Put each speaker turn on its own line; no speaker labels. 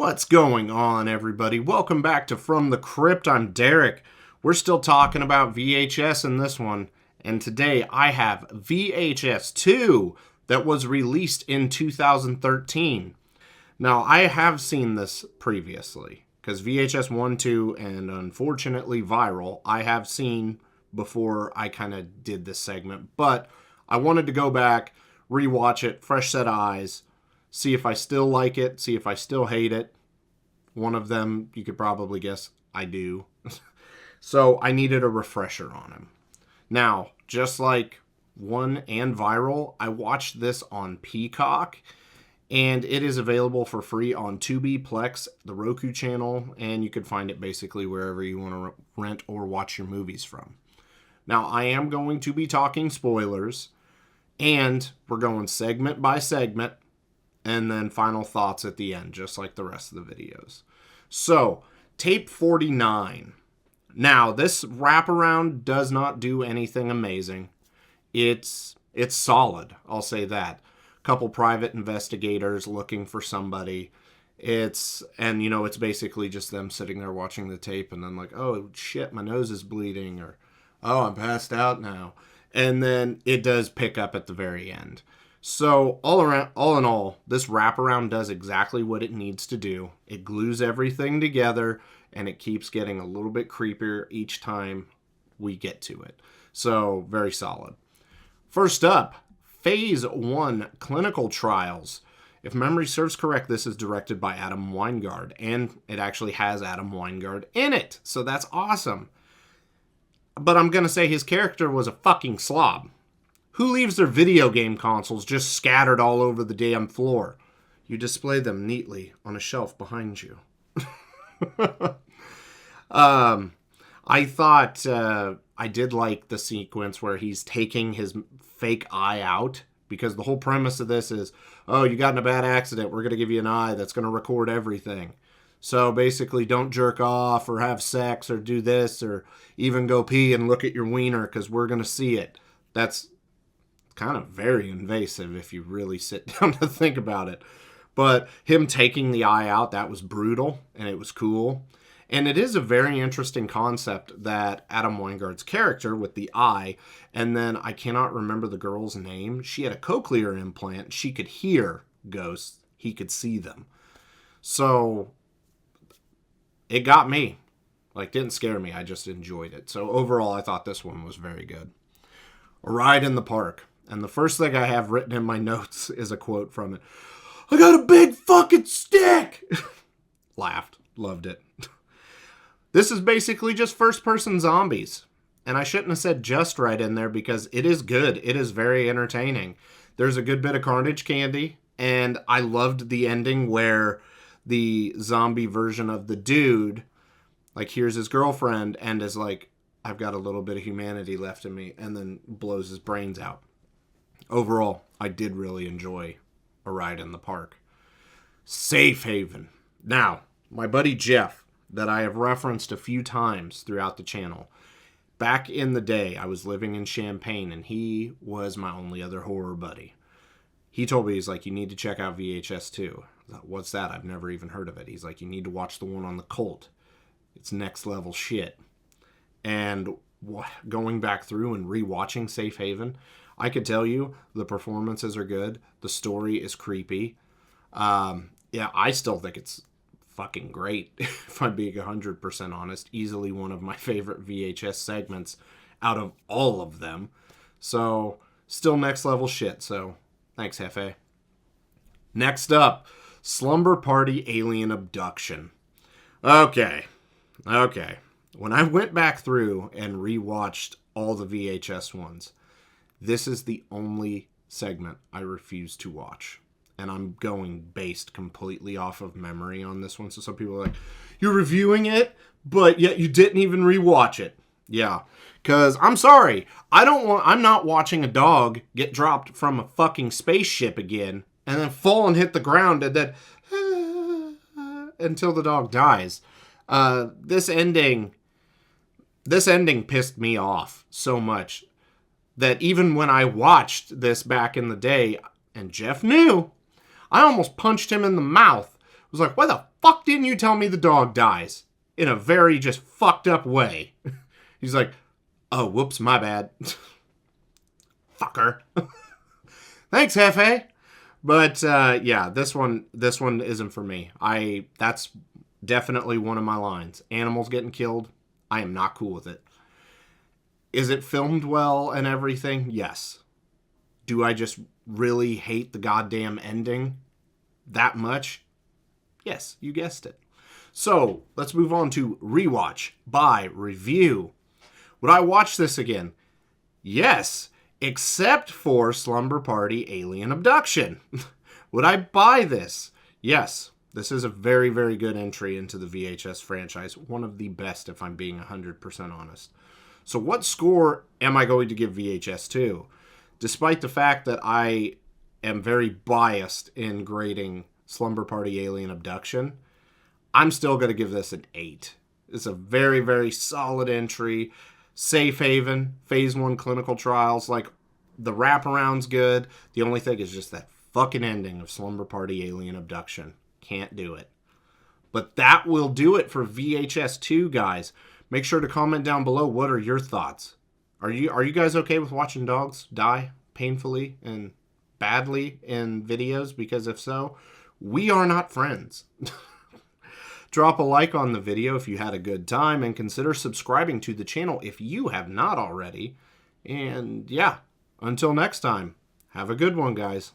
What's going on, everybody? Welcome back to From the Crypt. I'm Derek. We're still talking about VHS in this one, and today I have VHS 2 that was released in 2013. Now, I have seen this previously, because VHS 1, 2, and unfortunately Viral, I have seen before I kind of did this segment, but I wanted to go back, rewatch it, fresh set of eyes, see if I still like it, see if I still hate it. One of them, you could probably guess, I do. So I needed a refresher on him. Now, just like 1 and Viral, I watched this on Peacock, and it is available for free on Tubi, Plex, the Roku channel, and you can find it basically wherever you want to rent or watch your movies from. Now, I am going to be talking spoilers, and we're going segment by segment, and then final thoughts at the end, just like the rest of the videos. So, tape 49. Now, this wraparound does not do anything amazing. It's solid, I'll say that. A couple private investigators looking for somebody. It's basically just them sitting there watching the tape and then like, oh shit, my nose is bleeding, or oh, I'm passed out now. And then it does pick up at the very end. So all in all, this wraparound does exactly what it needs to do. It glues everything together, and it keeps getting a little bit creepier each time we get to it. So very solid. First up, Phase 1 Clinical Trials. If memory serves correct, this is directed by Adam Weingard, and it actually has Adam Weingard in it. So that's awesome. But I'm going to say his character was a fucking slob. Who leaves their video game consoles just scattered all over the damn floor? You display them neatly on a shelf behind you. I thought I did like the sequence where he's taking his fake eye out, because the whole premise of this is, oh, you got in a bad accident, we're going to give you an eye that's going to record everything. So basically, don't jerk off or have sex or do this or even go pee and look at your wiener because we're going to see it. That's kind of very invasive if you really sit down to think about it. But him taking the eye out, that was brutal and it was cool. And it is a very interesting concept that Adam Weingard's character with the eye, and then I cannot remember the girl's name. She had a cochlear implant. She could hear ghosts. He could see them. So it got me. Like, didn't scare me. I just enjoyed it. So overall, I thought this one was very good. A Ride in the Park. And the first thing I have written in my notes is a quote from it. I got a big fucking stick! Laughed. Loved it. This is basically just first-person zombies. And I shouldn't have said just right in there because it is good. It is very entertaining. There's a good bit of carnage candy. And I loved the ending where the zombie version of the dude, like, hears his girlfriend and is like, I've got a little bit of humanity left in me, and then blows his brains out. Overall, I did really enjoy A Ride in the Park. Safe Haven. Now, my buddy Jeff, that I have referenced a few times throughout the channel, back in the day, I was living in Champaign, and he was my only other horror buddy. He told me, he's like, you need to check out VHS 2. I thought, what's that? I've never even heard of it. He's like, you need to watch the one on the cult. It's next level shit. And going back through and rewatching Safe Haven, I could tell you the performances are good. The story is creepy. Yeah, I still think it's fucking great, if I'm being 100% honest. Easily one of my favorite VHS segments out of all of them. So, still next level shit. So, thanks, Hefe. Next up, Slumber Party Alien Abduction. Okay. When I went back through and rewatched all the VHS ones, this is the only segment I refuse to watch. And I'm going based completely off of memory on this one. So some people are like, you're reviewing it, but yet you didn't even rewatch it. Yeah. Because I'm sorry. I'm not watching a dog get dropped from a fucking spaceship again and then fall and hit the ground and then until the dog dies. This ending pissed me off so much that even when I watched this back in the day, and Jeff knew, I almost punched him in the mouth. was like, why the fuck didn't you tell me the dog dies? In a very just fucked up way. He's like, oh, whoops, my bad. Fucker. Thanks, Hefe. But yeah, this one isn't for me. That's definitely one of my lines. Animals getting killed, I am not cool with it. Is it filmed well and everything? Yes. Do I just really hate the goddamn ending that much? Yes, you guessed it. So, let's move on to rewatch, buy, review. Would I watch this again? Yes, except for Slumber Party Alien Abduction. Would I buy this? Yes. This is a very, very good entry into the VHS franchise. One of the best, if I'm being 100% honest. So what score am I going to give VHS 2? Despite the fact that I am very biased in grading Slumber Party Alien Abduction, I'm still going to give this an 8. It's a very, very solid entry. Safe haven, phase 1 clinical trials. Like, the wraparound's good. The only thing is just that fucking ending of Slumber Party Alien Abduction. Can't do it. But that will do it for VHS 2, guys. Make sure to comment down below, what are your thoughts? Are you guys okay with watching dogs die painfully and badly in videos? Because if so, we are not friends. Drop a like on the video if you had a good time, and consider subscribing to the channel if you have not already. And yeah, until next time, have a good one, guys.